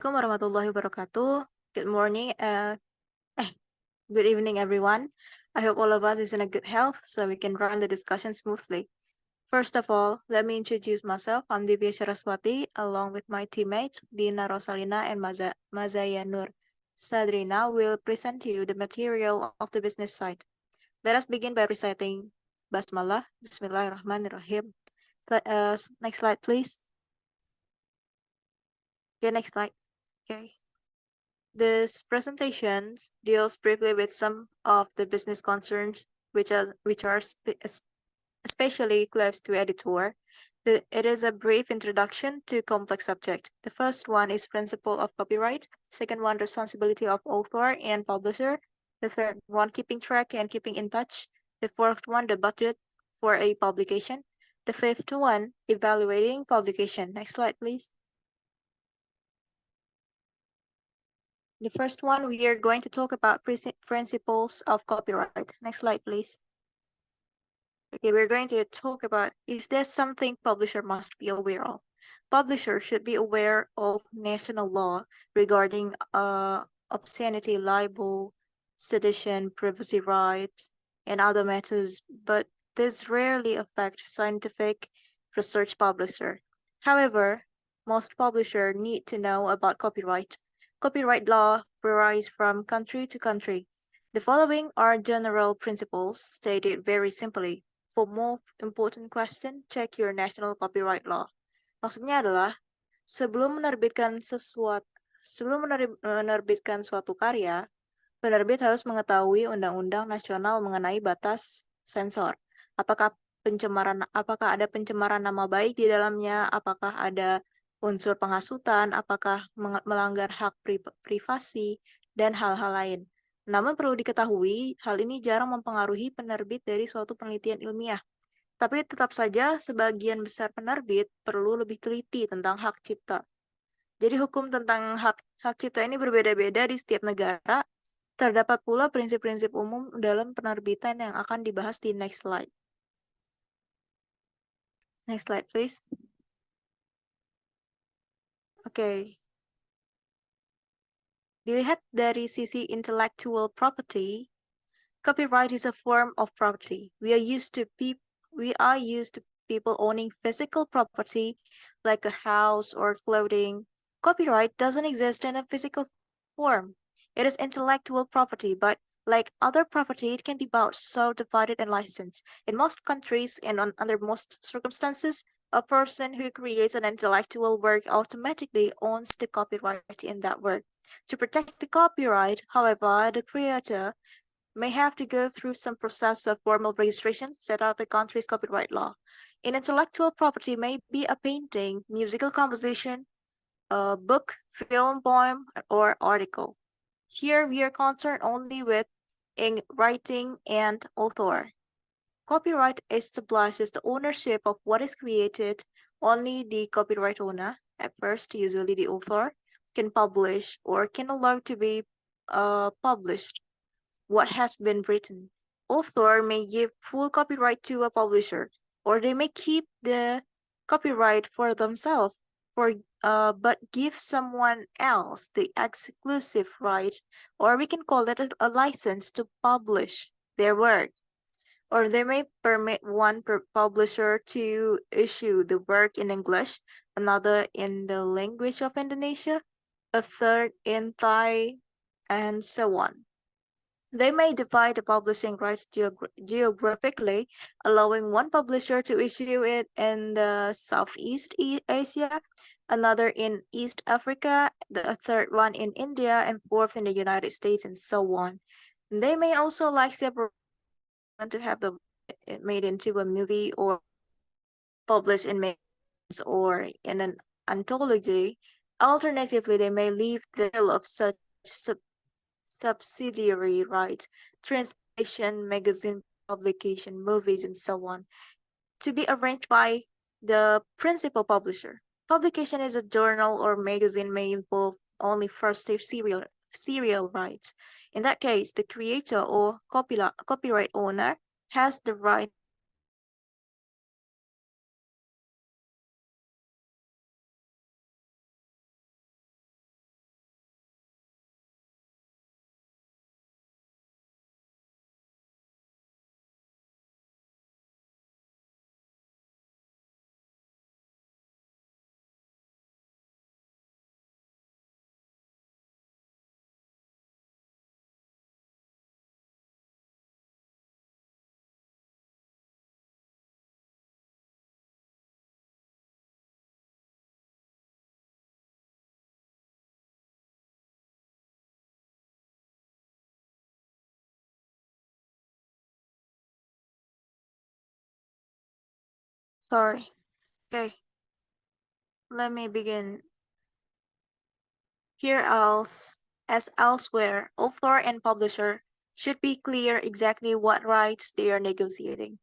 Assalamualaikum warahmatullahi wabarakatuh. Good morning, eh, good evening, everyone. I hope all of us is in a good health so we can run the discussion smoothly. First of all, let me introduce myself. I'm Divya Saraswati, along with my teammates Dina Rosalina and Mazaya Nur. Sadrina will present to you the material of the business side. Let us begin by reciting Basmalah. Bismillahirrahmanirrahim. Next slide, please. Okay, next slide. Okay. This presentation deals briefly with some of the business concerns which are especially close to editor. It is a brief introduction to complex subject. The first one is principle of copyright. Second one, responsibility of author and publisher. The third one, keeping track and keeping in touch. The fourth one, the budget for a publication. The fifth one, evaluating publication. Next slide, please. The first one, we are going to talk about principles of copyright. Next slide, please. Okay, we're going to talk about, is there something publisher must be aware of? Publisher should be aware of national law regarding obscenity, libel, sedition, privacy rights, and other matters, but this rarely affect scientific research publisher. However, most publisher need to know about copyright. Copyright law varies from country to country. The following are general principles stated very simply. For more important question, check your national copyright law. Maksudnya adalah sebelum menerbitkan suatu karya, penerbit harus mengetahui undang-undang nasional mengenai batas sensor. Apakah ada pencemaran nama baik di dalamnya, apakah ada unsur penghasutan, apakah melanggar hak privasi, dan hal-hal lain. Namun perlu diketahui, hal ini jarang mempengaruhi penerbit dari suatu penelitian ilmiah. Tapi tetap saja sebagian besar penerbit perlu lebih teliti tentang hak cipta. Jadi hukum tentang hak cipta ini berbeda-beda di setiap negara. Terdapat pula prinsip-prinsip umum dalam penerbitan yang akan dibahas di next slide. Next slide, please. Oke. Dilihat dari sisi intellectual property, copyright is a form of property. We are used to people owning physical property like a house or clothing. Copyright doesn't exist in a physical form. It is intellectual property, but like other property, it can be bought, sold, divided, and licensed. In most countries and under most circumstances, a person who creates an intellectual work automatically owns the copyright in that work. To protect the copyright, however, the creator may have to go through some process of formal registration set out the country's copyright law. In intellectual property may be a painting, musical composition, a book, film, poem, or article. Here we are concerned only with in writing and author. Copyright establishes the ownership of what is created. Only the copyright owner, at first usually the author, can publish or can allow to be published what has been written. Author may give full copyright to a publisher, or they may keep the copyright for themselves, but give someone else the exclusive right, or we can call it a license to publish their work. Or they may permit one publisher to issue the work in English, another in the language of Indonesia, a third in Thai, and so on. They may divide the publishing rights geographically, allowing one publisher to issue it in the Southeast Asia, another in East Africa, the third one in India, and fourth in the United States, and so on. They may also like separate to have it made into a movie or published in magazines or in an anthology. Alternatively, they may leave the deal of such subsidiary rights, translation, magazine publication, movies, and so on, to be arranged by the principal publisher. Publication is a journal or magazine may involve only first serial rights. In that case, the creator or copyright owner has the right Sorry. Okay. Let me begin. Here else, as elsewhere, author and publisher should be clear exactly what rights they are negotiating.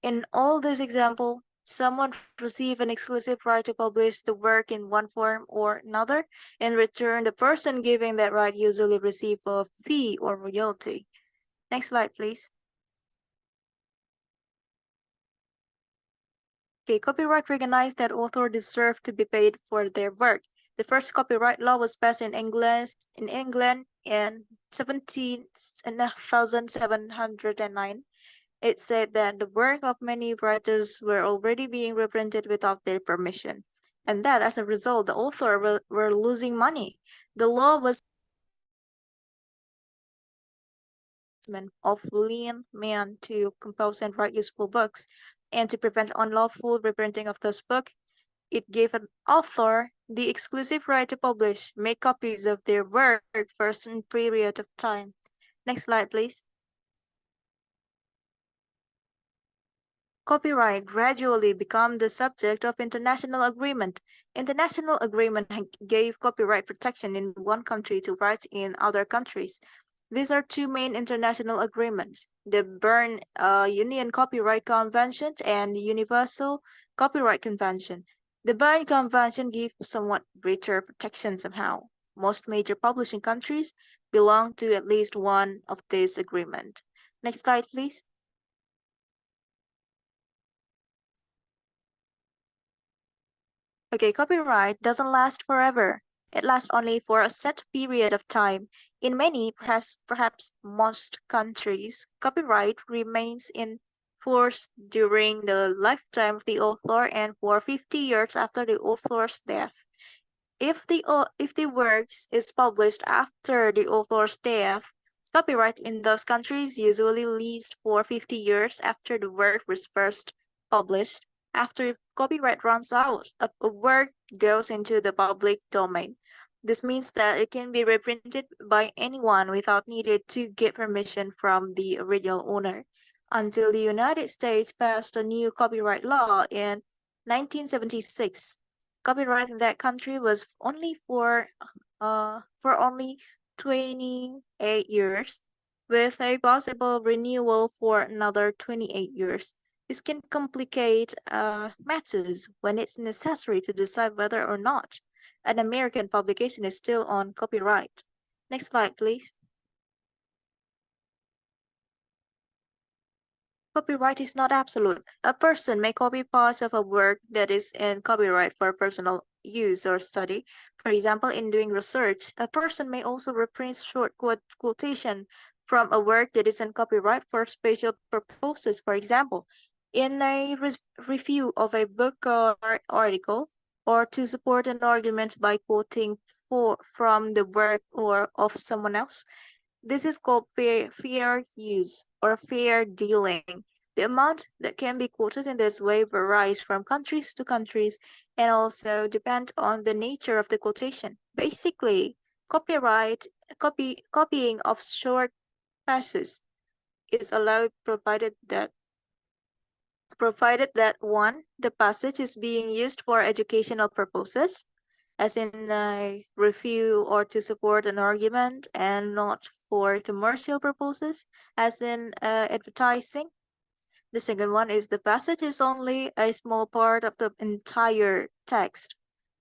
In all this example, someone receive an exclusive right to publish the work in one form or another. In return, the person giving that right usually receive a fee or royalty. Next slide, please. Okay, copyright recognized that authors deserve to be paid for their work. The first copyright law was passed in England in 1709. It said that the work of many writers were already being reprinted without their permission, and that as a result, the author were losing money. The law was of lien men to compose and write useful books, and to prevent unlawful reprinting of those books, it gave an author the exclusive right to publish, make copies of their work for a certain period of time. Next slide, please. Copyright gradually became the subject of international agreement. International agreement gave copyright protection in one country to rights in other countries. These are two main international agreements, the Berne Union Copyright Convention and the Universal Copyright Convention. The Berne Convention gives somewhat greater protection somehow. Most major publishing countries belong to at least one of these agreements. Next slide, please. Okay, copyright doesn't last forever. It lasts only for a set period of time. In many, perhaps most countries, copyright remains in force during the lifetime of the author and for 50 years after the author's death. If the works is published after the author's death, copyright in those countries usually lasts for 50 years after the work was first published. After copyright runs out, a work goes into the public domain. This means that it can be reprinted by anyone without needed to get permission from the original owner. Until the United States passed a new copyright law in 1976, copyright in that country was only for only 28 years, with a possible renewal for another 28 years. This can complicate matters when it's necessary to decide whether or not an American publication is still on copyright. Next slide, please. Copyright is not absolute. A person may copy parts of a work that is in copyright for personal use or study. For example, in doing research, a person may also reprint short quotation from a work that is in copyright for special purposes. For example, in a review of a book or article, or to support an argument by quoting from the work or of someone else. This is called fair use or fair dealing. The amount that can be quoted in this way varies from countries to countries and also depend on the nature of the quotation. Basically, copying of short passages is allowed provided that one, the passage is being used for educational purposes, as in a review or to support an argument, and not for commercial purposes, as in advertising. The second one is the passage is only a small part of the entire text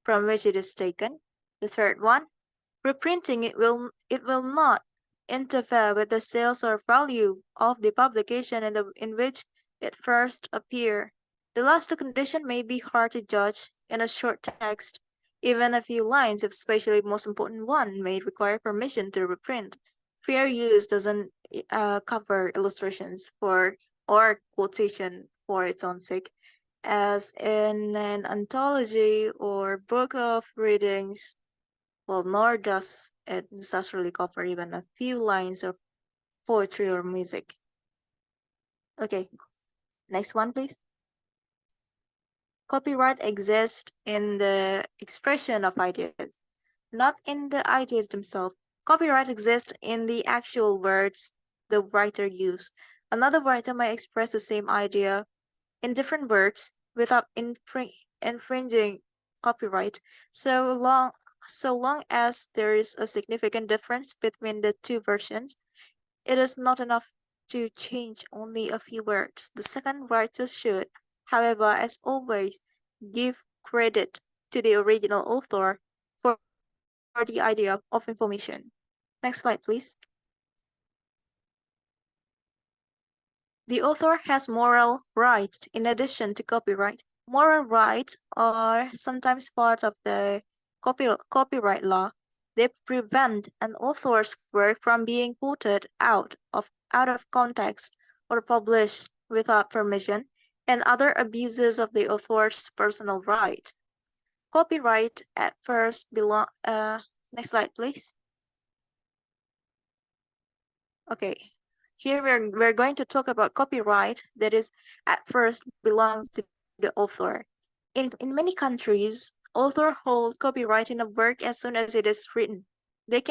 from which it is taken. The third one, reprinting it will not interfere with the sales or value of the publication in which it first appeared. The last condition may be hard to judge in a short text. Even a few lines, especially the most important one, may require permission to reprint. Fair use doesn't cover illustrations for or quotation for its own sake, as in an anthology or book of readings. Well, nor does it necessarily cover even a few lines of poetry or music. Okay, next one, please. Copyright exists in the expression of ideas, not in the ideas themselves. Copyright exists in the actual words the writer used. Another writer might express the same idea in different words, without infringing copyright, so long as there is a significant difference between the two versions. It is not enough to change only a few words. The second writer should, however, as always, give credit to the original author for the idea of information. Next slide, please. The author has moral rights in addition to copyright. Moral rights are sometimes part of the copyright law. They prevent an author's work from being quoted out of context or published without permission, and other abuses of the author's personal right. Copyright at first belong. Next slide, please. Okay, here we're going to talk about copyright that is at first belongs to the author. In many countries, author holds copyright in a work as soon as it is written. They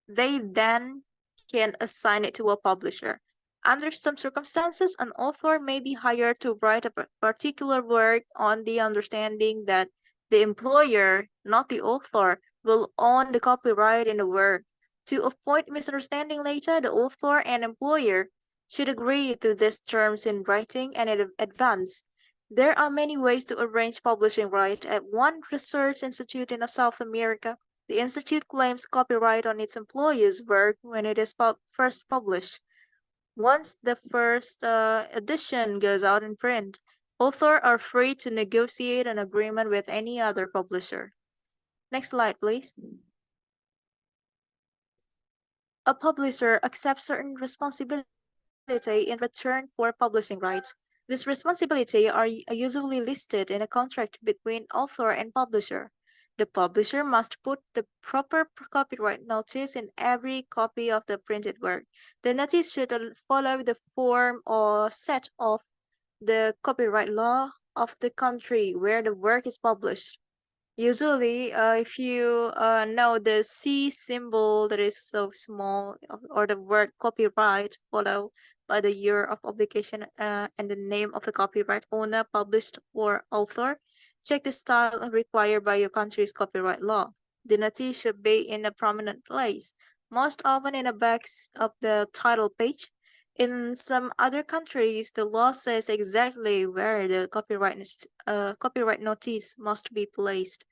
then can assign it to a publisher. Under some circumstances, an author may be hired to write a particular work on the understanding that the employer, not the author, will own the copyright in the work. To avoid misunderstanding later, the author and employer should agree to these terms in writing and in advance. There are many ways to arrange publishing rights. At one research institute in South America, the institute claims copyright on its employees' work when it is first published. Once the first edition goes out in print, authors are free to negotiate an agreement with any other publisher. Next slide, please. A publisher accepts certain responsibility in return for publishing rights. This responsibility are usually listed in a contract between author and publisher. The publisher must put the proper copyright notice in every copy of the printed work. The notice should follow the form or set of the copyright law of the country where the work is published. Usually, if you know the C symbol that is so small, or the word copyright followed by the year of publication and the name of the copyright owner, published, or author, check the style required by your country's copyright law. The notice should be in a prominent place, most often in the back of the title page. In some other countries, the law says exactly where the copyright notice must be placed.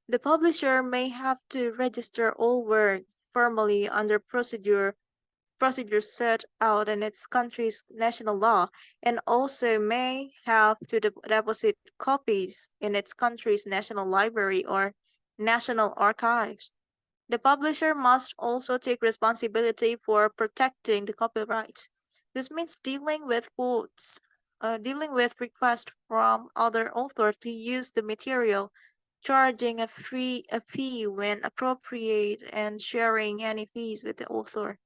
The publisher may have to register all work formally under procedures set out in its country's national law, and also may have to deposit copies in its country's national library or national archives. The publisher must also take responsibility for protecting the copyrights. This means dealing with requests from other authors to use the material, charging a fee when appropriate, and sharing any fees with the author.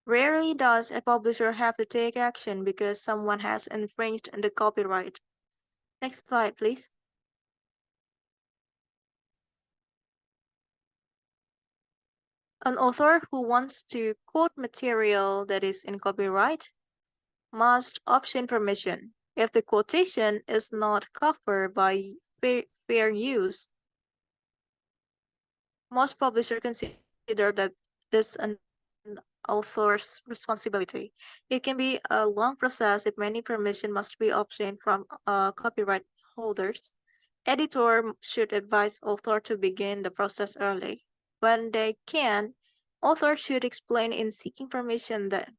Rarely does a publisher have to take action because someone has infringed the copyright. Next slide, please. An author who wants to quote material that is in copyright must option permission if the quotation is not covered by fair use. Most publishers consider that this an author's responsibility. It can be a long process if many permission must be obtained from copyright holders. Editor should advise author to begin the process early. When they can, author should explain in seeking permission that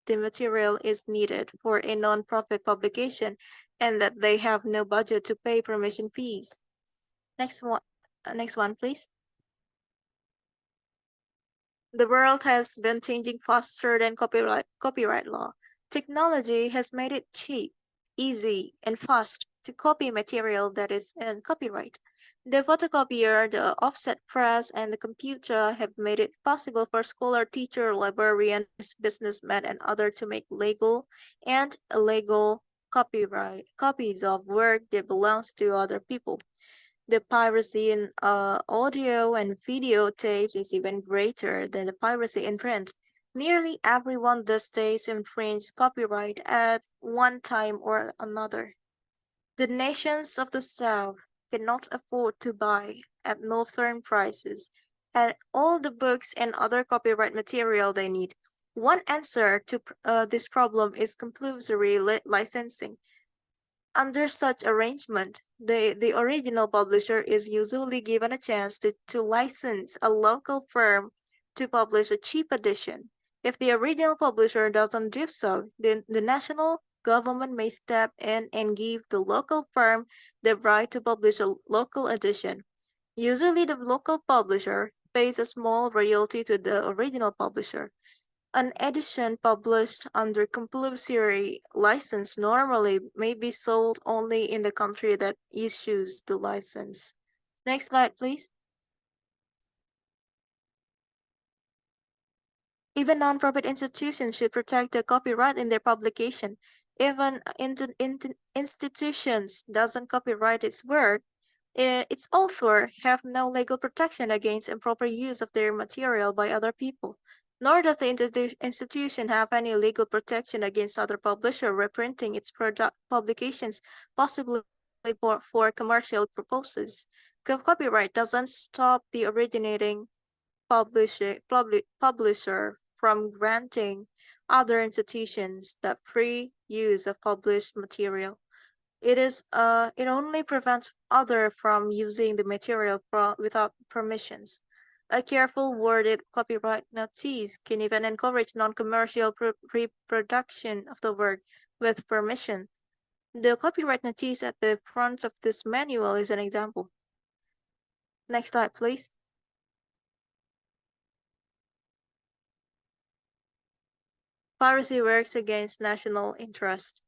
the material is needed for a non-profit publication and that they have no budget to pay permission fees. Next one, please. The world has been changing faster than copyright law. Technology has made it cheap, easy, and fast to copy material that is in copyright. The photocopier, the offset press, and the computer have made it possible for scholar, teacher, librarians, businessmen, and others to make legal and illegal copies of work that belongs to other people. The piracy in audio and video tapes is even greater than the piracy in print. Nearly everyone these days infringes copyright at one time or another. The nations of the South cannot afford to buy at northern prices and all the books and other copyright material they need. One answer to this problem is compulsory licensing. Under such arrangement, the original publisher is usually given a chance to license a local firm to publish a cheap edition. If the original publisher doesn't do so, then the national government may step in and give the local firm the right to publish a local edition. Usually, the local publisher pays a small royalty to the original publisher. An edition published under compulsory license normally may be sold only in the country that issues the license. Next slide, please. Even non-profit institutions should protect the copyright in their publication. Even institutions doesn't copyright its work, its author have no legal protection against improper use of their material by other people. Nor does the institution have any legal protection against other publisher reprinting its publications, possibly for commercial purposes. Copyright doesn't stop the originating publisher from granting other institutions the free use of published material. It only prevents other from using the material without permissions. A careful worded copyright notice can even encourage non-commercial reproduction of the work with permission. The copyright notice at the front of this manual is an example. Next slide, please. Piracy works against national interest.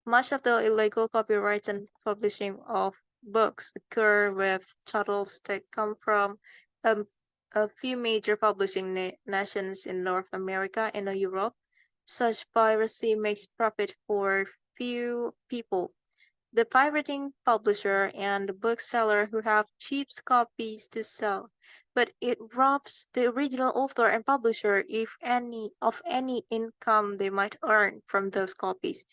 Much of the illegal copyrights and publishing of books occur with titles that come from a few major publishing nations in North America and Europe. Such piracy makes profit for few people. The pirating publisher and the bookseller who have cheap copies to sell, but it robs the original author and publisher of any income they might earn from those copies.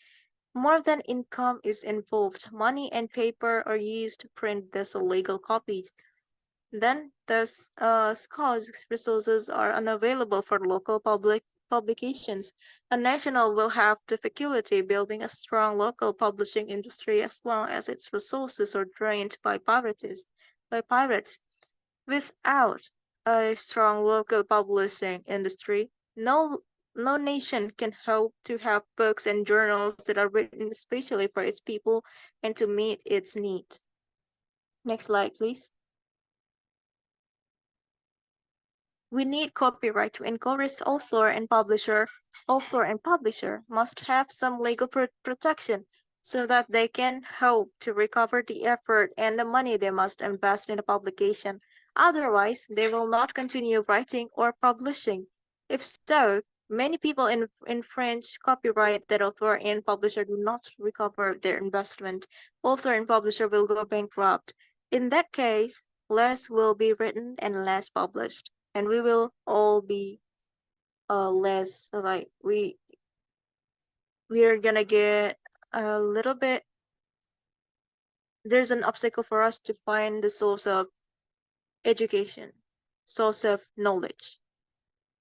More than income is involved. Money and paper are used to print these illegal copies. Then those scarce resources are unavailable for local publications. A national will have difficulty building a strong local publishing industry as long as its resources are drained by pirates. Without a strong local publishing industry, no nation can hope to have books and journals that are written especially for its people and to meet its needs. Next slide, please. We need copyright to encourage author and publisher. Author and publisher must have some legal protection so that they can hope to recover the effort and the money they must invest in the publication. Otherwise, they will not continue writing or publishing. If so, many people infringe copyright that author and publisher do not recover their investment. Author and publisher will go bankrupt. In that case, less will be written and less published, and we will all be less like we're gonna get a little bit. There's an obstacle for us to find the source of education, source of knowledge.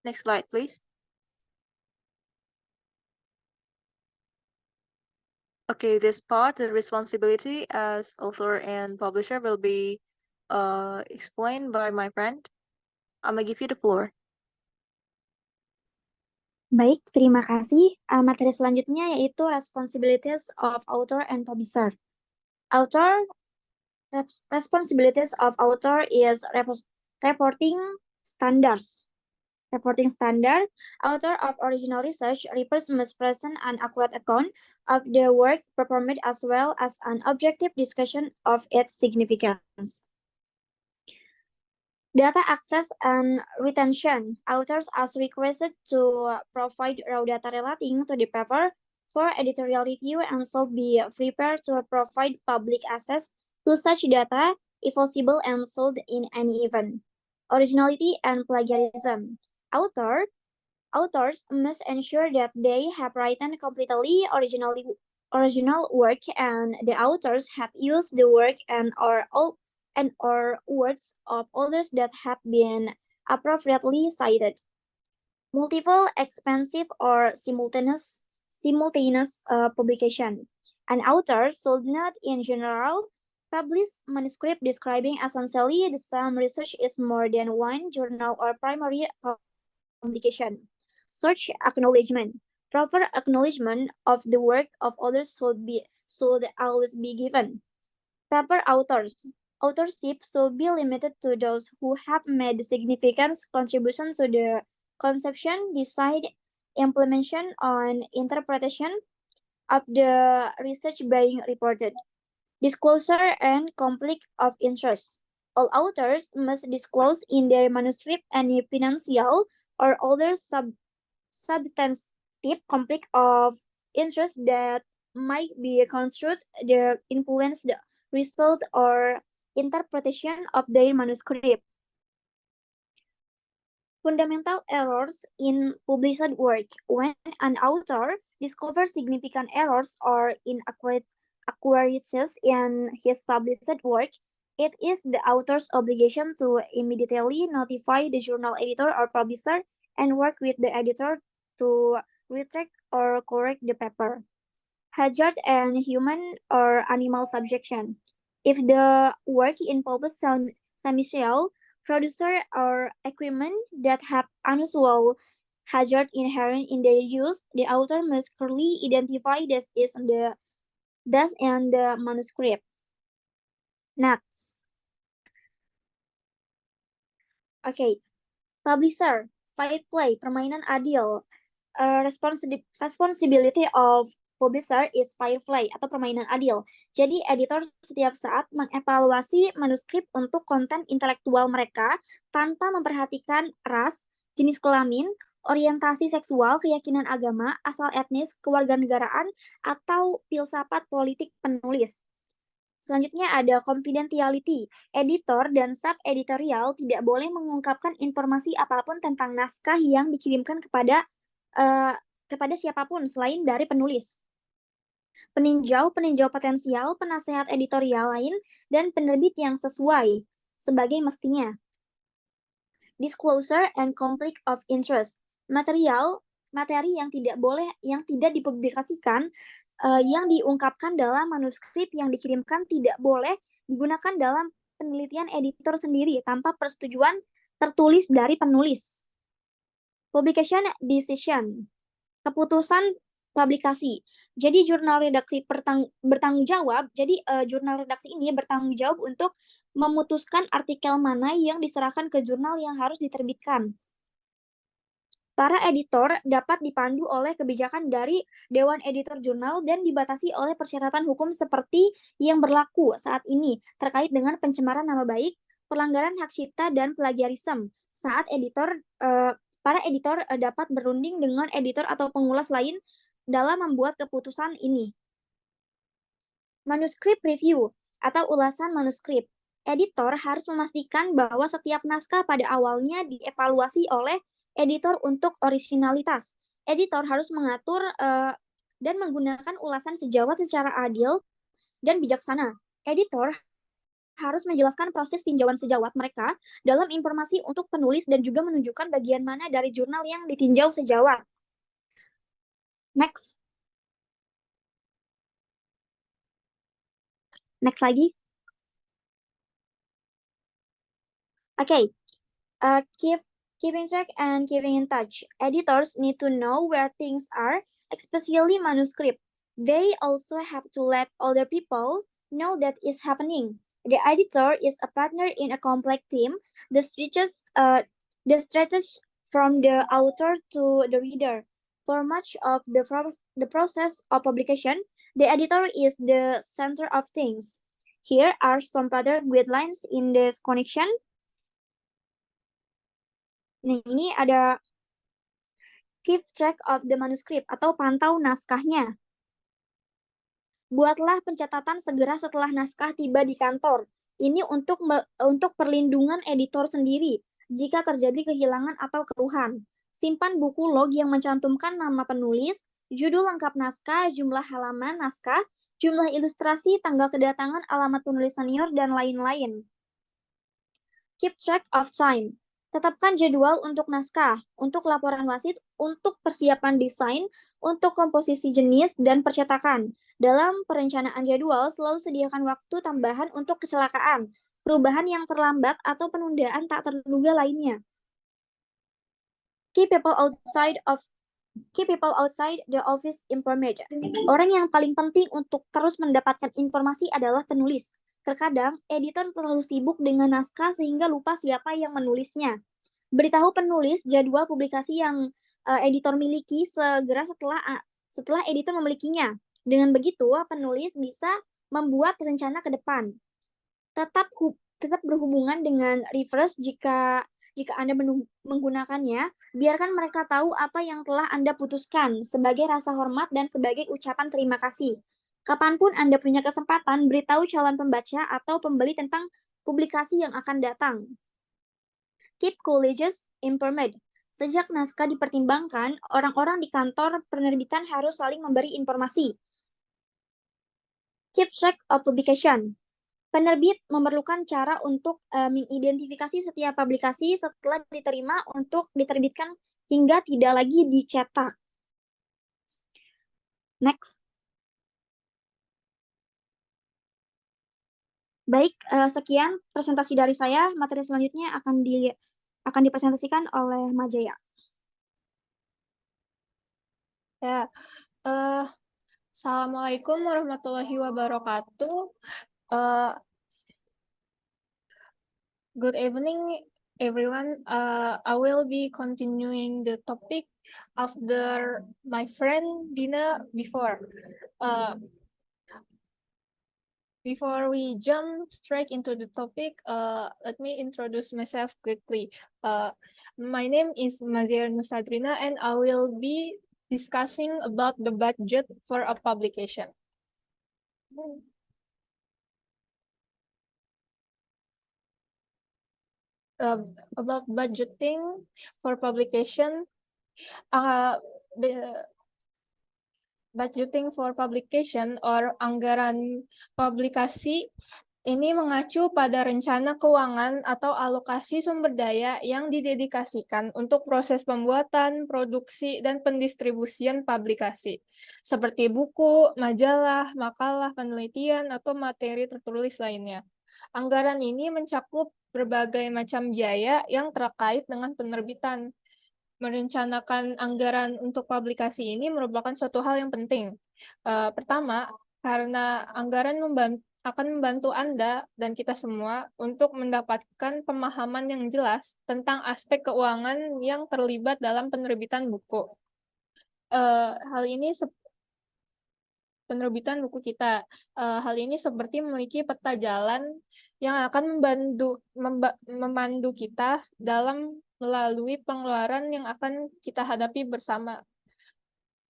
Next slide, please. Okay, this part, the responsibility as author and publisher, will be explained by my friend. I'm gonna give you the floor. Baik, terima kasih. Materi selanjutnya yaitu Responsibilities of Author and Publisher. Responsibilities of author is reporting standards. Reporting standard, author of original research reports must present an accurate account of their work performed as well as an objective discussion of its significance. Data access and retention. Authors are requested to provide raw data relating to the paper for editorial review and should be prepared to provide public access to such data if possible and sold in any event. Originality and plagiarism. Authors must ensure that they have written completely original work and the authors have used the work and or words of others that have been appropriately cited. Multiple, expensive, or simultaneous publication. An author should not, in general, publish manuscript describing essentially the same research is more than one journal or primary publication. Search acknowledgement. Proper acknowledgement of the work of others should always be given. Paper authors. Authorship should be limited to those who have made significant contributions to the conception, design, implementation, and interpretation of the research being reported. Disclosure and conflict of interest. All authors must disclose in their manuscript any financial or other substantive conflict of interest that might be construed to influence the result or interpretation of their manuscript. Fundamental errors in published work. When an author discovers significant errors or inaccuracies in his published work, it is the author's obligation to immediately notify the journal editor or publisher and work with the editor to retract or correct the paper. Hazard and human or animal subjection. If the work involves some substantial producer or equipment that have unusual hazard inherent in their use, the author must clearly identify this in the manuscript. Next. Okay. Publisher, fair play, permainan adil. Responsibility of publisher is fair play atau permainan adil. Jadi editor setiap saat mengevaluasi manuskrip untuk konten intelektual mereka tanpa memperhatikan ras, jenis kelamin, orientasi seksual, keyakinan agama, asal etnis, kewarganegaraan, atau filsafat politik penulis. Selanjutnya ada confidentiality. Editor dan sub-editorial tidak boleh mengungkapkan informasi apapun tentang naskah yang dikirimkan kepada siapapun selain dari penulis. Peninjau potensial, penasehat editorial lain, dan penerbit yang sesuai sebagai mestinya. Disclosure and conflict of interest. Materi yang tidak dipublikasikan yang diungkapkan dalam manuskrip yang dikirimkan tidak boleh digunakan dalam penelitian editor sendiri tanpa persetujuan tertulis dari penulis. Publication decision. Keputusan publikasi. Jadi jurnal redaksi bertanggung jawab. Jadi jurnal redaksi ini bertanggung jawab untuk memutuskan artikel mana yang diserahkan ke jurnal yang harus diterbitkan. Para editor dapat dipandu oleh kebijakan dari Dewan Editor Jurnal dan dibatasi oleh persyaratan hukum seperti yang berlaku saat ini terkait dengan pencemaran nama baik, pelanggaran hak cipta, dan plagiarisme. Saat para editor dapat berunding dengan editor atau pengulas lain dalam membuat keputusan ini. Manuscript review atau ulasan manuskrip. Editor harus memastikan bahwa setiap naskah pada awalnya dievaluasi oleh editor untuk originalitas. Editor harus mengatur dan menggunakan ulasan sejawat secara adil dan bijaksana. Editor harus menjelaskan proses tinjauan sejawat mereka dalam informasi untuk penulis dan juga menunjukkan bagian mana dari jurnal yang ditinjau sejawat. Next. Next lagi. Okay. Keeping track and keeping in touch. Editors need to know where things are, especially manuscript. They also have to let other people know that is happening. The editor is a partner in a complex team that stretches from the author to the reader. For much of the process of publication, the editor is the center of things. Here are some other guidelines in this connection. Nah, ini ada keep track of the manuscript atau pantau naskahnya. Buatlah pencatatan segera setelah naskah tiba di kantor. Ini untuk perlindungan editor sendiri jika terjadi kehilangan atau keluhan. Simpan buku log yang mencantumkan nama penulis, judul lengkap naskah, jumlah halaman naskah, jumlah ilustrasi, tanggal kedatangan, alamat penulis senior, dan lain-lain. Keep track of time. Tetapkan jadwal untuk naskah, untuk laporan wasit, untuk persiapan desain, untuk komposisi jenis, dan percetakan. Dalam perencanaan jadwal, selalu sediakan waktu tambahan untuk kecelakaan, perubahan yang terlambat, atau penundaan tak terduga lainnya. Keep people outside the office informed. Orang yang paling penting untuk terus mendapatkan informasi adalah penulis. Terkadang, editor terlalu sibuk dengan naskah sehingga lupa siapa yang menulisnya. Beritahu penulis jadwal publikasi yang editor miliki segera setelah editor memilikinya. Dengan begitu, penulis bisa membuat rencana ke depan. Tetap berhubungan dengan readers jika Anda menggunakannya. Biarkan mereka tahu apa yang telah Anda putuskan sebagai rasa hormat dan sebagai ucapan terima kasih. Kapanpun Anda punya kesempatan, beritahu calon pembaca atau pembeli tentang publikasi yang akan datang. Keep colleagues informed. Sejak naskah dipertimbangkan, orang-orang di kantor penerbitan harus saling memberi informasi. Keep track of publication. Penerbit memerlukan cara untuk mengidentifikasi setiap publikasi setelah diterima untuk diterbitkan hingga tidak lagi dicetak. Next. Baik, sekian presentasi dari saya. Materi selanjutnya akan dipresentasikan oleh Majaya. Ya, Assalamualaikum warahmatullahi wabarakatuh. Good evening, everyone. I will be continuing the topic after my friend Dina before. Before we jump straight into the topic, let me introduce myself quickly. My name is Maziar Nusadrina, and I will be discussing about the budget for a publication. About budgeting for publication, budgeting for publication or anggaran publikasi ini mengacu pada rencana keuangan atau alokasi sumber daya yang didedikasikan untuk proses pembuatan, produksi, dan pendistribusian publikasi, seperti buku, majalah, makalah, penelitian, atau materi tertulis lainnya. Anggaran ini mencakup berbagai macam biaya yang terkait dengan penerbitan. Merencanakan anggaran untuk publikasi ini merupakan suatu hal yang penting. Pertama, karena anggaran akan membantu Anda dan kita semua untuk mendapatkan pemahaman yang jelas tentang aspek keuangan yang terlibat dalam penerbitan buku. Hal ini penerbitan buku kita. Hal ini seperti memiliki peta jalan yang akan memandu kita dalam melalui pengeluaran yang akan kita hadapi bersama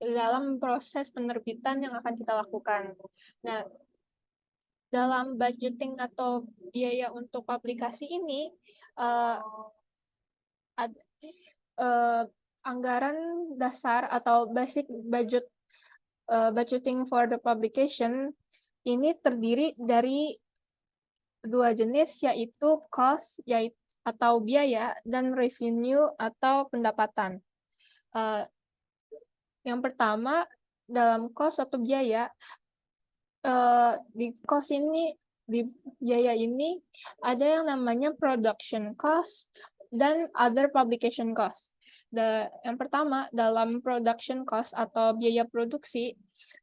dalam proses penerbitan yang akan kita lakukan. Nah, dalam budgeting atau biaya untuk publikasi ini, anggaran dasar atau basic budgeting for the publication ini terdiri dari dua jenis, yaitu cost atau biaya dan revenue atau pendapatan. Yang pertama, dalam cost atau biaya, di biaya ini ada yang namanya production cost dan other publication cost. Yang pertama, dalam production cost atau biaya produksi,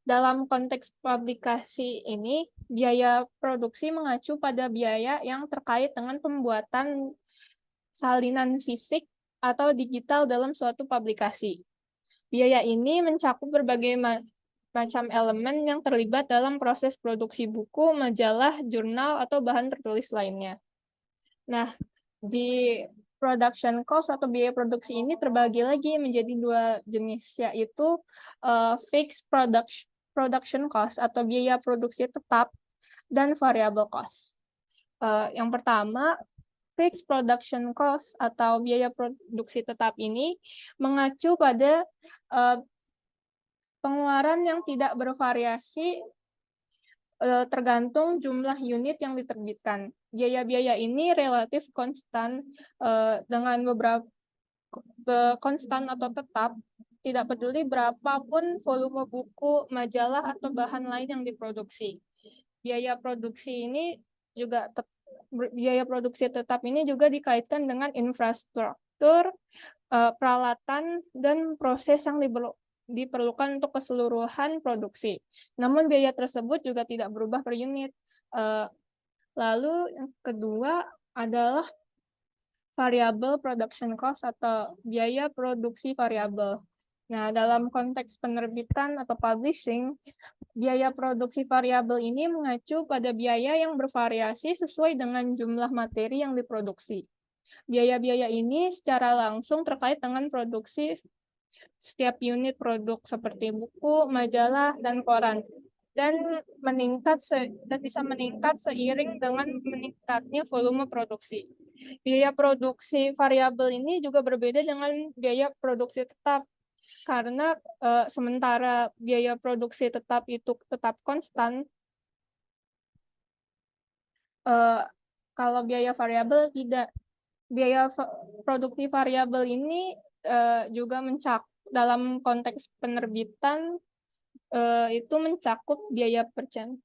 dalam konteks publikasi ini, biaya produksi mengacu pada biaya yang terkait dengan pembuatan salinan fisik atau digital dalam suatu publikasi. Biaya ini mencakup berbagai macam elemen yang terlibat dalam proses produksi buku, majalah, jurnal, atau bahan tertulis lainnya. Nah, di production cost atau biaya produksi ini terbagi lagi menjadi dua jenis, yaitu fixed production cost atau biaya produksi tetap dan variable cost. Yang pertama, fixed production cost atau biaya produksi tetap ini mengacu pada Pengeluaran yang tidak bervariasi tergantung jumlah unit yang diterbitkan. Biaya-biaya ini relatif konstan dengan beberapa konstan atau tetap, tidak peduli berapapun volume buku, majalah, atau bahan lain yang diproduksi. Biaya produksi ini juga biaya produksi tetap ini juga dikaitkan dengan infrastruktur, peralatan, dan proses yang diperlukan untuk keseluruhan produksi. Namun biaya tersebut juga tidak berubah per unit. Lalu yang kedua adalah variable production cost atau biaya produksi variabel. Nah, dalam konteks penerbitan atau publishing, biaya produksi variabel ini mengacu pada biaya yang bervariasi sesuai dengan jumlah materi yang diproduksi. Biaya-biaya ini secara langsung terkait dengan produksi setiap unit produk seperti buku, majalah, dan koran, dan bisa meningkat seiring dengan meningkatnya volume produksi. Biaya produksi variabel ini juga berbeda dengan biaya produksi tetap, karena sementara biaya produksi tetap itu tetap konstan, kalau biaya variabel tidak. Biaya produksi variabel ini juga dalam konteks penerbitan itu mencakup biaya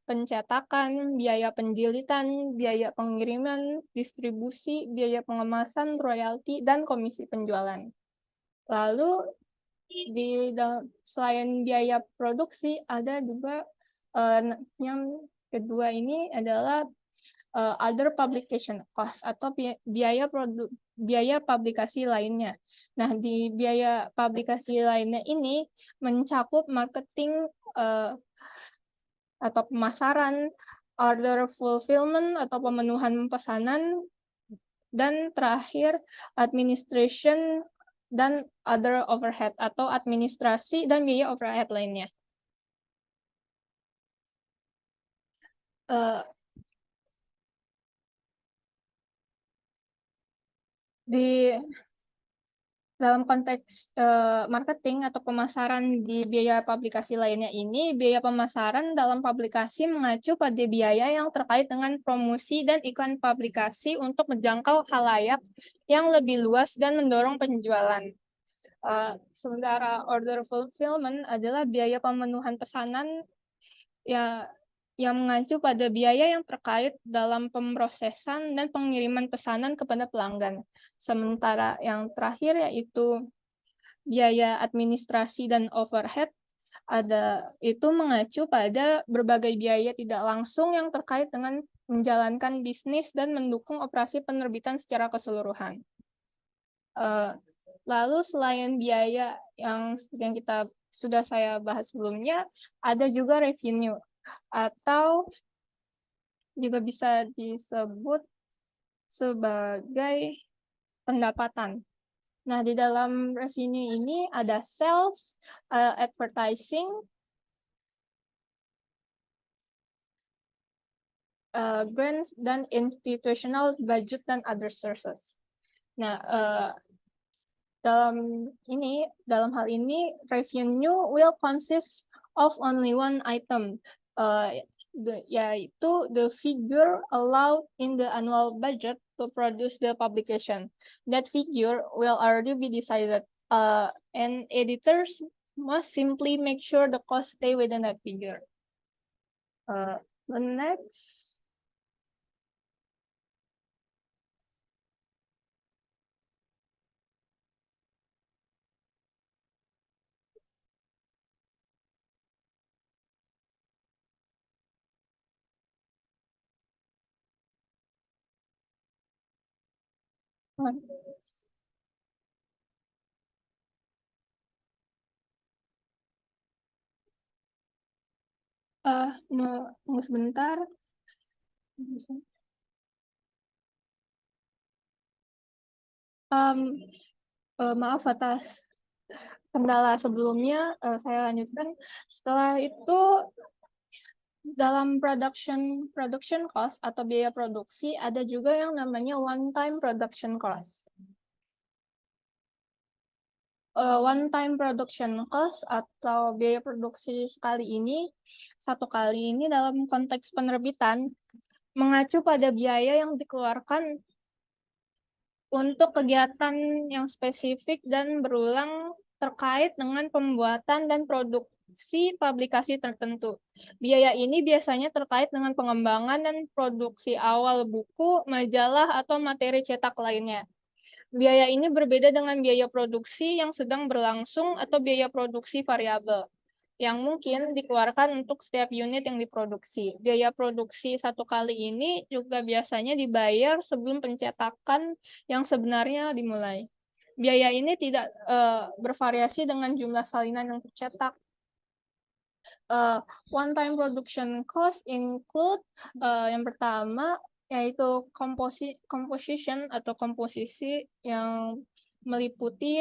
pencetakan, biaya penjilitan, biaya pengiriman, distribusi, biaya pengemasan, royalti, dan komisi penjualan. Lalu selain biaya produksi, ada juga yang kedua ini adalah other publication cost atau biaya publikasi lainnya. Nah, di biaya publikasi lainnya ini mencakup marketing atau pemasaran, order fulfillment atau pemenuhan pesanan, dan terakhir administration dan other overhead atau administrasi dan biaya overhead lainnya. Dalam konteks marketing atau pemasaran di biaya publikasi lainnya ini, biaya pemasaran dalam publikasi mengacu pada biaya yang terkait dengan promosi dan iklan publikasi untuk menjangkau khalayak yang lebih luas dan mendorong penjualan. Sementara order fulfillment adalah biaya pemenuhan pesanan yang mengacu pada biaya yang terkait dalam pemrosesan dan pengiriman pesanan kepada pelanggan. Sementara yang terakhir yaitu biaya administrasi dan overhead itu mengacu pada berbagai biaya tidak langsung yang terkait dengan menjalankan bisnis dan mendukung operasi penerbitan secara keseluruhan. Lalu selain biaya yang sudah saya bahas sebelumnya, ada juga revenue atau juga bisa disebut sebagai pendapatan. Nah, di dalam revenue ini ada sales, advertising, grants, dan institutional budget dan other sources. Nah, dalam hal ini revenue will consist of only one item, yaitu the figure allowed in the annual budget to produce the publication. That figure will already be decided, and editors must simply make sure the costs stay within that figure. The next. Tunggu sebentar. Maaf atas kendala sebelumnya, saya lanjutkan. Setelah itu, dalam production cost atau biaya produksi, ada juga yang namanya one-time production cost. one-time production cost atau biaya produksi satu kali ini dalam konteks penerbitan mengacu pada biaya yang dikeluarkan untuk kegiatan yang spesifik dan berulang terkait dengan pembuatan dan produksi publikasi tertentu. Biaya ini biasanya terkait dengan pengembangan dan produksi awal buku, majalah, atau materi cetak lainnya. Biaya ini berbeda dengan biaya produksi yang sedang berlangsung atau biaya produksi variabel, yang mungkin dikeluarkan untuk setiap unit yang diproduksi. Biaya produksi satu kali ini juga biasanya dibayar sebelum pencetakan yang sebenarnya dimulai. Biaya ini tidak bervariasi dengan jumlah salinan yang tercetak. One-time production cost include yang pertama yaitu composition atau komposisi yang meliputi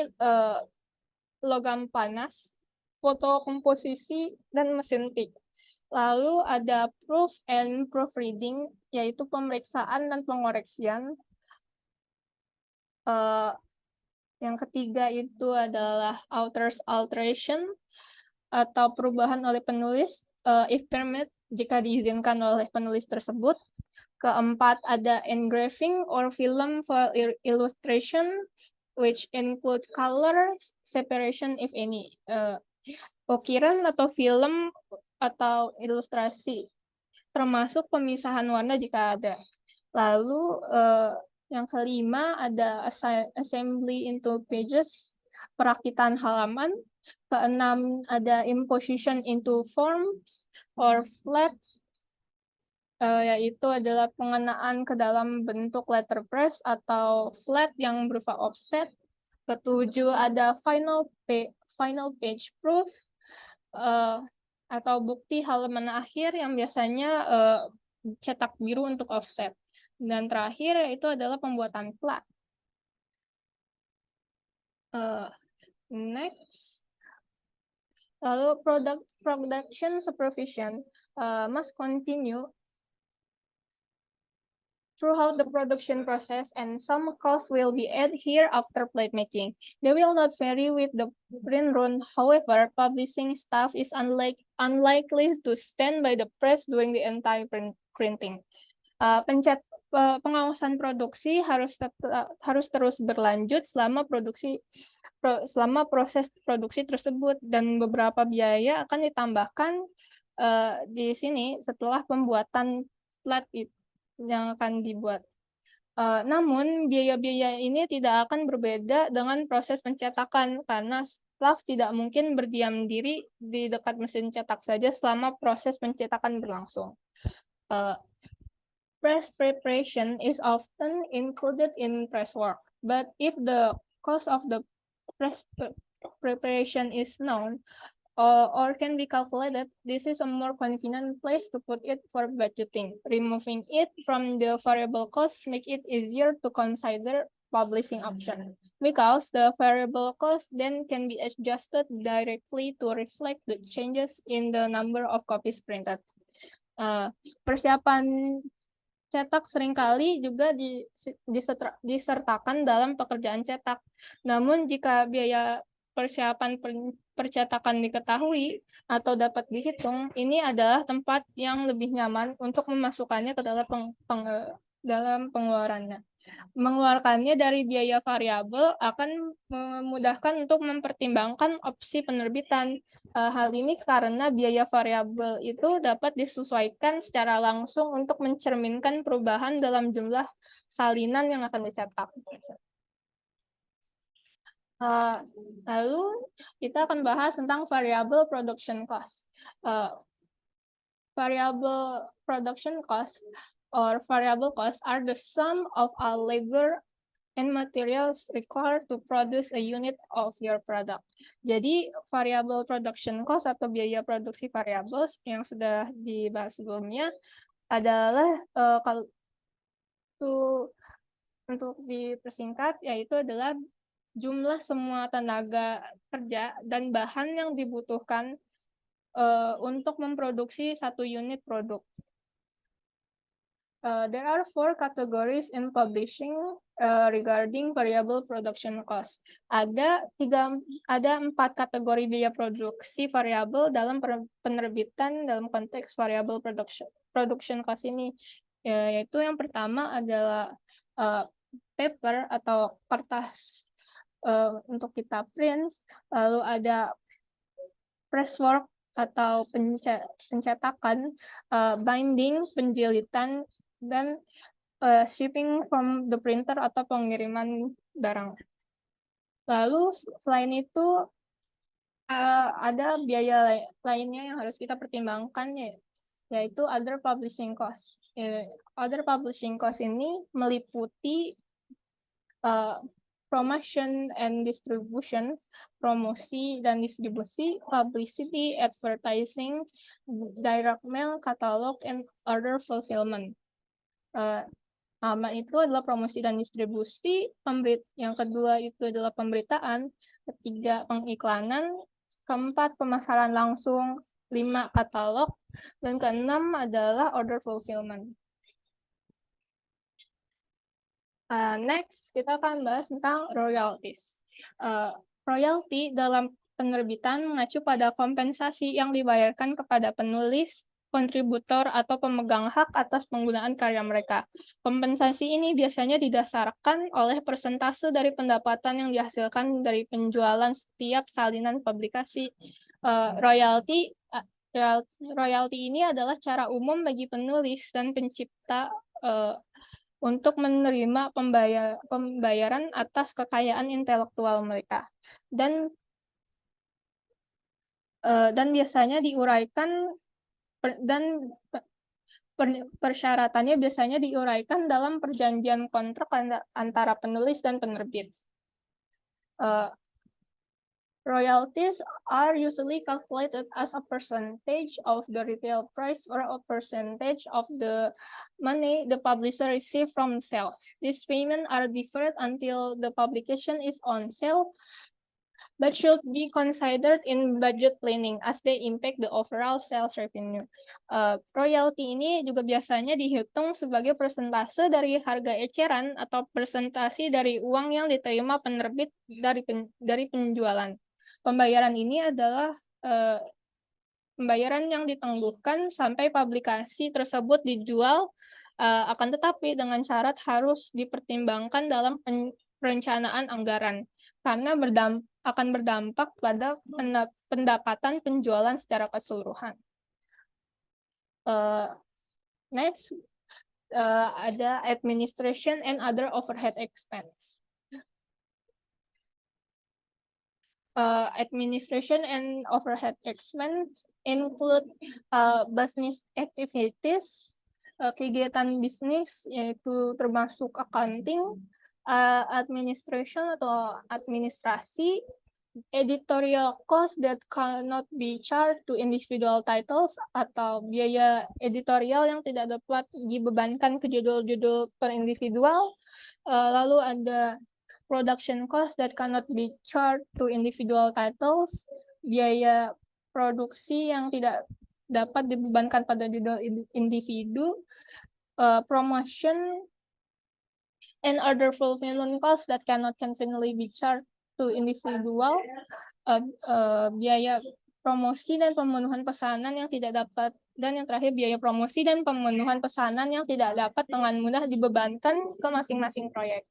logam panas, fotokomposisi, dan mesin tik. Lalu ada proof and proofreading, yaitu pemeriksaan dan pengoreksian. Yang ketiga itu adalah author's alteration, atau perubahan oleh penulis, if permit, jika diizinkan oleh penulis tersebut. Keempat, ada engraving or film for illustration, which include color separation if any. Ukiran atau film atau ilustrasi, termasuk pemisahan warna jika ada. Lalu yang kelima ada assembly into pages, perakitan halaman. Keenam ada imposition into forms or flats, yaitu adalah pengenaan ke dalam bentuk letterpress atau flat yang berupa offset. Ketujuh ada final page proof, atau bukti halaman akhir yang biasanya cetak biru untuk offset. Dan terakhir itu adalah pembuatan plat. Next. Lalu production supervision must continue throughout the production process, and some costs will be added here after plate making. They will not vary with the print run. However, publishing staff is unlikely to stand by the press during the entire printing. Pengawasan produksi harus terus berlanjut selama proses produksi tersebut, dan beberapa biaya akan ditambahkan di sini setelah pembuatan plat yang akan dibuat. Namun biaya-biaya ini tidak akan berbeda dengan proses pencetakan, karena staf tidak mungkin berdiam diri di dekat mesin cetak saja selama proses pencetakan berlangsung. Press preparation is often included in press work, but if the cost of the press preparation is known or can be calculated, this is a more convenient place to put it for budgeting. Removing it from the variable cost make it easier to consider publishing option, because the variable cost then can be adjusted directly to reflect the changes in the number of copies printed. Persiapan cetak seringkali juga disertakan dalam pekerjaan cetak. Namun jika biaya persiapan percetakan diketahui atau dapat dihitung, ini adalah tempat yang lebih nyaman untuk memasukkannya ke dalam pengeluarannya. Mengeluarkannya dari biaya variabel akan memudahkan untuk mempertimbangkan opsi penerbitan. Hal ini karena biaya variabel itu dapat disesuaikan secara langsung untuk mencerminkan perubahan dalam jumlah salinan yang akan dicetak. Lalu kita akan bahas tentang variable production cost. Variable production cost or variable costs are the sum of all labor and materials required to produce a unit of your product. Jadi variable production cost atau biaya produksi variabel yang sudah dibahas sebelumnya adalah untuk dipersingkat, yaitu adalah jumlah semua tenaga kerja dan bahan yang dibutuhkan untuk memproduksi satu unit produk. There are 4 categories in publishing, regarding variable production cost. Ada 4 kategori biaya produksi variabel dalam penerbitan dalam konteks variable production cost ini, yaitu yang pertama adalah paper atau kertas untuk kita print, lalu ada press work atau pencetakan, binding, penjilitan, dan shipping from the printer atau pengiriman barang. Lalu selain itu ada biaya lainnya yang harus kita pertimbangkan, yaitu other publishing cost. Other publishing cost ini meliputi promotion and distribution, promosi dan distribusi, publicity, advertising, direct mail, catalog, and order fulfillment. Pertama itu adalah promosi dan distribusi, yang kedua itu adalah pemberitaan, ketiga pengiklanan, keempat pemasaran langsung, 5 katalog, dan keenam adalah order fulfillment. Next, kita akan bahas tentang royalties. Royalty dalam penerbitan mengacu pada kompensasi yang dibayarkan kepada penulis, kontributor, atau pemegang hak atas penggunaan karya mereka. Kompensasi ini biasanya didasarkan oleh persentase dari pendapatan yang dihasilkan dari penjualan setiap salinan publikasi. Royalty ini adalah cara umum bagi penulis dan pencipta untuk menerima pembayaran atas kekayaan intelektual mereka, dan biasanya diuraikan persyaratannya biasanya diuraikan dalam perjanjian kontrak antara penulis dan penerbit. Royalties are usually calculated as a percentage of the retail price or a percentage of the money the publisher receives from sales. These payments are deferred until the publication is on sale, but should be considered in budget planning as they impact the overall sales revenue. Royalty ini juga biasanya dihitung sebagai persentase dari harga eceran atau persentase dari uang yang diterima penerbit dari penjualan. Pembayaran ini adalah pembayaran yang ditangguhkan sampai publikasi tersebut dijual, akan tetapi dengan syarat harus dipertimbangkan dalam perencanaan anggaran, karena akan berdampak pada pendapatan penjualan secara keseluruhan. Next, ada administration and other overhead expense. Administration and overhead expense include business activities, kegiatan bisnis, yaitu termasuk accounting, administration atau administrasi, editorial cost that cannot be charged to individual titles atau biaya editorial yang tidak dapat dibebankan ke judul-judul per individual, lalu ada production cost that cannot be charged to individual titles, biaya produksi yang tidak dapat dibebankan pada judul individu, promotion and other fulfillment costs that cannot conveniently be charged to individual, biaya promosi dan pemenuhan pesanan yang tidak dapat, dan yang terakhir biaya promosi dan pemenuhan pesanan yang tidak dapat dengan mudah dibebankan ke masing-masing proyek.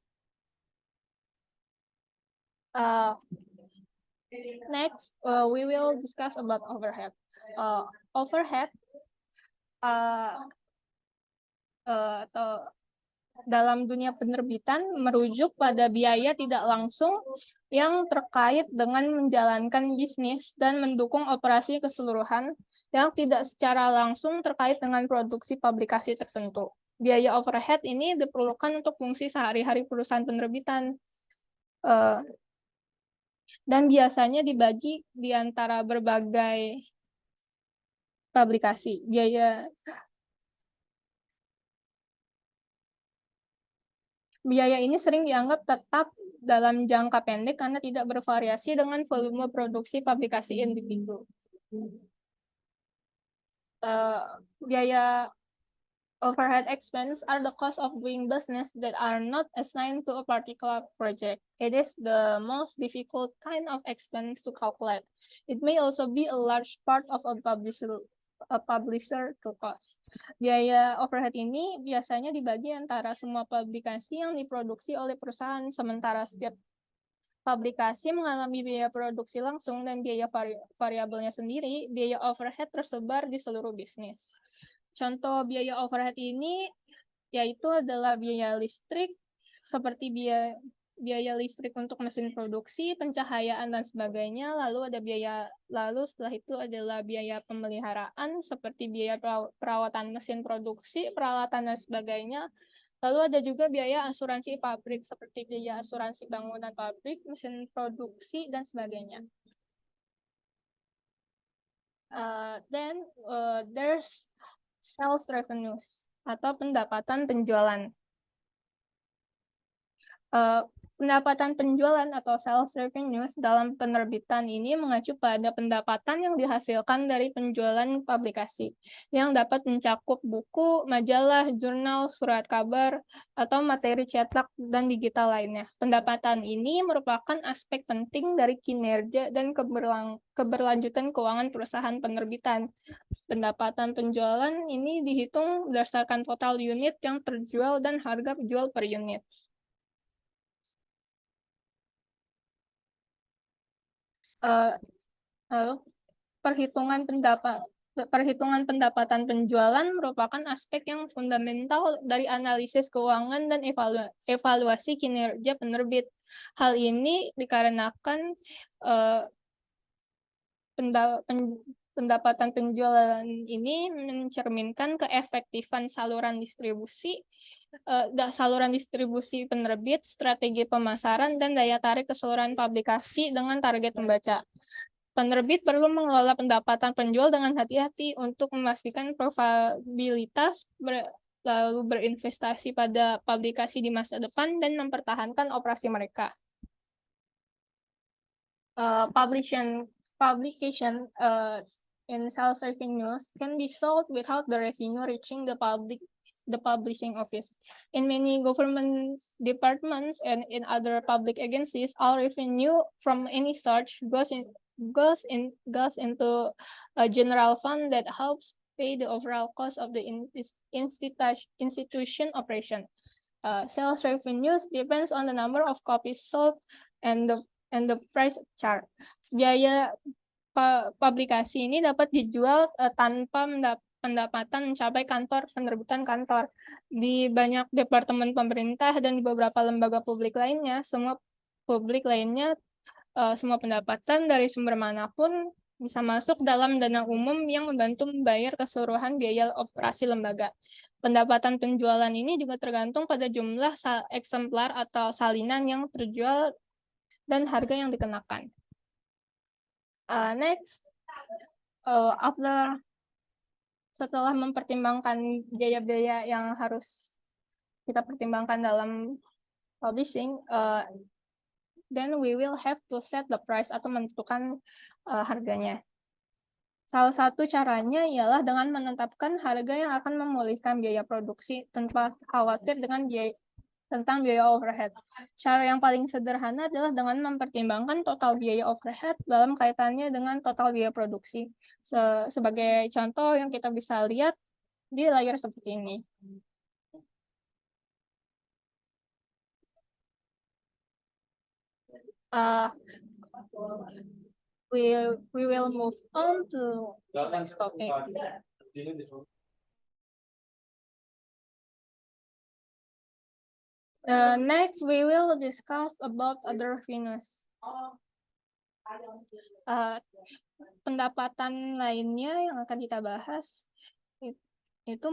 Next, we will discuss about overhead. Overhead atau dalam dunia penerbitan merujuk pada biaya tidak langsung yang terkait dengan menjalankan bisnis dan mendukung operasi keseluruhan yang tidak secara langsung terkait dengan produksi publikasi tertentu. Biaya overhead ini diperlukan untuk fungsi sehari-hari perusahaan penerbitan. Dan biasanya dibagi di antara berbagai publikasi. Biaya ini sering dianggap tetap dalam jangka pendek karena tidak bervariasi dengan volume produksi publikasi individu. Biaya Overhead expense are the cost of doing business that are not assigned to a particular project. It is the most difficult kind of expense to calculate. It may also be a large part of a publisher to cost. Biaya overhead ini biasanya dibagi antara semua publikasi yang diproduksi oleh perusahaan, sementara setiap publikasi mengalami biaya produksi langsung dan biaya variabelnya sendiri. Biaya overhead tersebar di seluruh bisnis. Contoh biaya overhead ini yaitu adalah biaya listrik, seperti biaya listrik untuk mesin produksi, pencahayaan dan sebagainya. Lalu setelah itu adalah biaya pemeliharaan seperti biaya perawatan mesin produksi, peralatan dan sebagainya. Lalu ada juga biaya asuransi pabrik seperti biaya asuransi bangunan pabrik, mesin produksi dan sebagainya. Then there's sales revenues atau pendapatan penjualan. Pendapatan penjualan atau sales revenues dalam penerbitan ini mengacu pada pendapatan yang dihasilkan dari penjualan publikasi yang dapat mencakup buku, majalah, jurnal, surat kabar, atau materi cetak dan digital lainnya. Pendapatan ini merupakan aspek penting dari kinerja dan keberlanjutan keuangan perusahaan penerbitan. Pendapatan penjualan ini dihitung berdasarkan total unit yang terjual dan harga jual per unit. Lalu perhitungan pendapatan penjualan merupakan aspek yang fundamental dari analisis keuangan dan evaluasi kinerja penerbit. Hal ini dikarenakan pendapatan penjualan ini mencerminkan keefektifan saluran distribusi penerbit, strategi pemasaran, dan daya tarik keseluruhan publikasi dengan target pembaca. Penerbit perlu mengelola pendapatan penjual dengan hati-hati untuk memastikan probabilitas, lalu berinvestasi pada publikasi di masa depan, dan mempertahankan operasi mereka. Publication in sales revenues can be sold without the revenue reaching the publishing office. In many government departments and in other public agencies, all revenue from any source goes into a general fund that helps pay the overall cost of the institution operation. Sales revenues depends on the number of copies sold and the price charged. Biaya publikasi ini dapat dijual tanpa pendapatan mencapai penerbitan kantor. Di banyak departemen pemerintah dan di beberapa lembaga publik lainnya, semua pendapatan dari sumber manapun bisa masuk dalam dana umum yang membantu membayar keseluruhan biaya operasi lembaga. Pendapatan penjualan ini juga tergantung pada jumlah eksemplar atau salinan yang terjual dan harga yang dikenakan. Next, setelah mempertimbangkan biaya-biaya yang harus kita pertimbangkan dalam publishing, then we will have to set the price atau menentukan harganya. Salah satu caranya ialah dengan menetapkan harga yang akan memulihkan biaya produksi tanpa khawatir tentang biaya overhead. Cara yang paling sederhana adalah dengan mempertimbangkan total biaya overhead dalam kaitannya dengan total biaya produksi. Sebagai contoh yang kita bisa lihat di layar seperti ini. We will move on to the next topic. Next, we will discuss about other revenues. Pendapatan lainnya yang akan kita bahas itu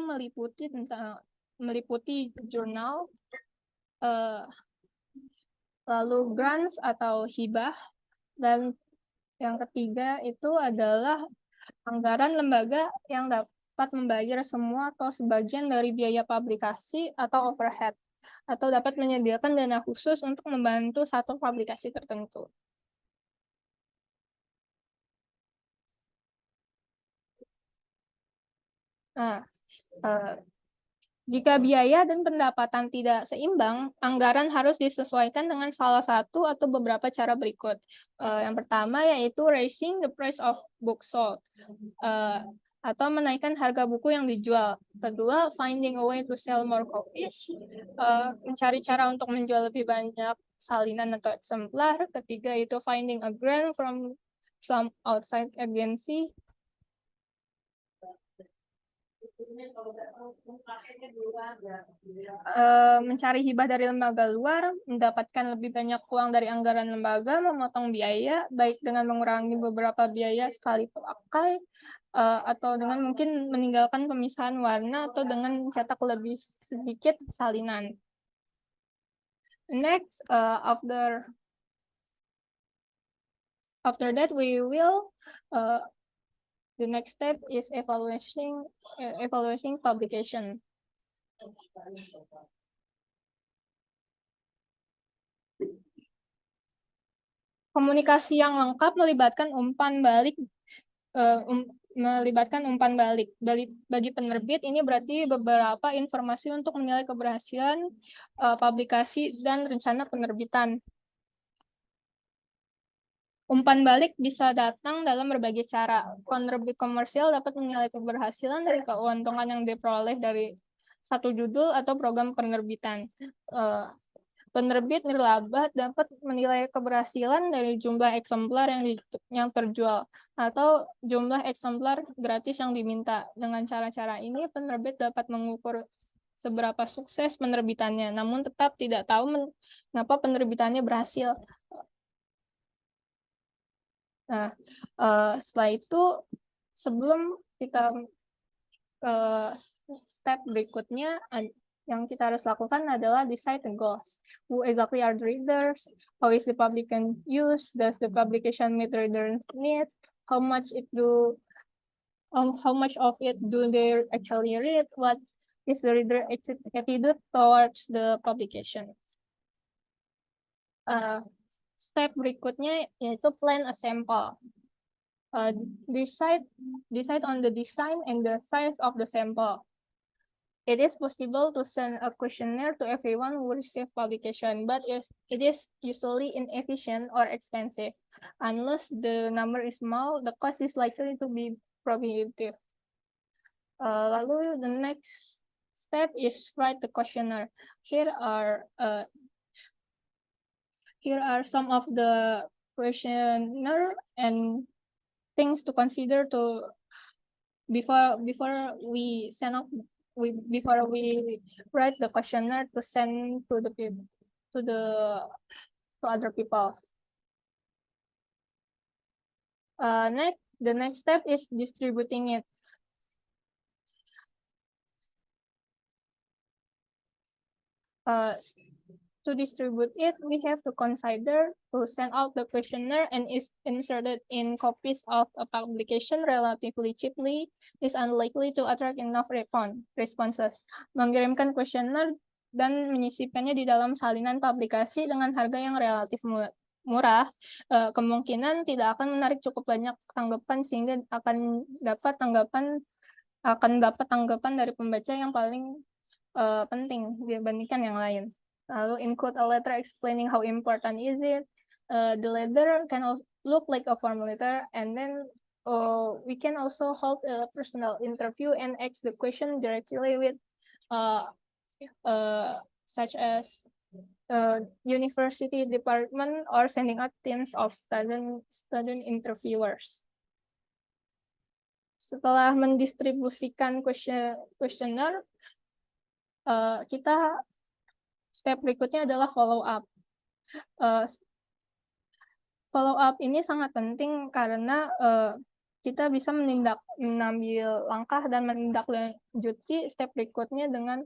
meliputi jurnal, lalu grants atau hibah, dan yang ketiga itu adalah anggaran lembaga yang dapat membayar semua atau sebagian dari biaya publikasi atau overhead, atau dapat menyediakan dana khusus untuk membantu satu publikasi tertentu. Jika biaya dan pendapatan tidak seimbang, anggaran harus disesuaikan dengan salah satu atau beberapa cara berikut. Yang pertama yaitu raising the price of books sold, atau menaikkan harga buku yang dijual. Kedua, finding a way to sell more copies, mencari cara untuk menjual lebih banyak salinan atau eksemplar. Ketiga itu finding a grant from some outside agency. Mencari hibah dari lembaga luar, mendapatkan lebih banyak uang dari anggaran lembaga, memotong biaya, baik dengan mengurangi beberapa biaya sekali pakai, atau dengan mungkin meninggalkan pemisahan warna, atau dengan mencetak lebih sedikit salinan. Next, after that, we will the next step is evaluating publication. Komunikasi yang lengkap melibatkan umpan balik. Bagi penerbit ini berarti beberapa informasi untuk menilai keberhasilan publikasi dan rencana penerbitan. Umpan balik bisa datang dalam berbagai cara. Penerbit komersial dapat menilai keberhasilan dari keuntungan yang diperoleh dari satu judul atau program penerbitan. Penerbit nirlaba dapat menilai keberhasilan dari jumlah eksemplar yang terjual atau jumlah eksemplar gratis yang diminta. Dengan cara-cara ini, penerbit dapat mengukur seberapa sukses penerbitannya, namun tetap tidak tahu mengapa penerbitannya berhasil. Nah, setelah itu, sebelum kita ke step berikutnya, yang kita harus lakukan adalah decide the goals. Who exactly are the readers? How is the publication used? Does the publication meet readers' need? How much of it do they actually read? What is the reader attitude towards the publication? Step berikutnya yaitu plan a sample. Decide on the design and the size of the sample. It is possible to send a questionnaire to everyone who receives publication, but it is usually inefficient or expensive. Unless the number is small, the cost is likely to be prohibitive. Lalu the next step is write the questionnaire. Here are some of the questionnaire and things to consider before we write the questionnaire to send to other people. The next step is distributing it. To distribute it, we have to consider to send out the questionnaire and is inserted in copies of a publication relatively cheaply is unlikely to attract enough responses. Mengirimkan questionnaire dan menyisipkannya di dalam salinan publikasi dengan harga yang relatif murah, kemungkinan tidak akan menarik cukup banyak tanggapan sehingga akan dapat tanggapan dari pembaca yang paling penting dibandingkan yang lain. Lalu include a letter explaining how important is it. The letter can also look like a form letter, and then we can also hold a personal interview and ask the question directly with such as university department or sending out teams of student interviewers. Setelah mendistribusikan questionnaire, step berikutnya adalah follow up. Follow up ini sangat penting karena kita bisa mengambil langkah dan menindaklanjuti step berikutnya dengan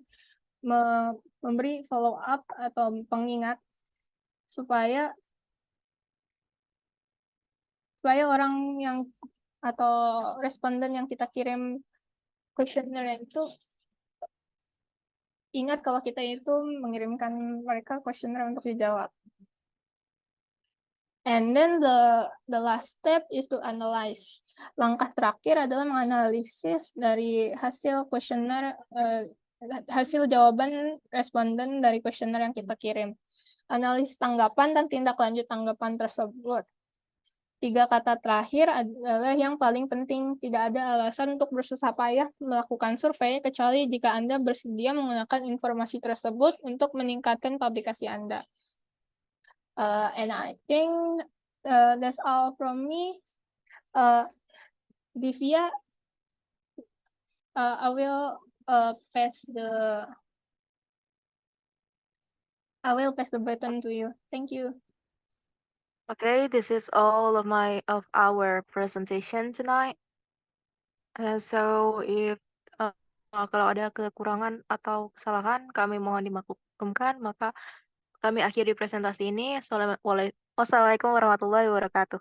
memberi follow up atau pengingat supaya orang yang atau responden yang kita kirim questionnaire itu ingat kalau kita itu mengirimkan mereka questionnaire untuk dijawab. And then the last step is to analyze. Langkah terakhir adalah menganalisis dari hasil questionnaire hasil jawaban responden dari kuesioner yang kita kirim. Analisis tanggapan dan tindak lanjut tanggapan tersebut. 3 kata terakhir adalah yang paling penting. Tidak ada alasan untuk bersusah payah melakukan survei kecuali jika Anda bersedia menggunakan informasi tersebut untuk meningkatkan publikasi Anda. And I think that's all from me. Divya, I will pass the button to you. Thank you. Okay, this is all of our presentation tonight. So if kalau ada kekurangan atau kesalahan, kami mohon dimaklumkan. Maka kami akhiri presentasi ini. Wassalamualaikum warahmatullahi wabarakatuh.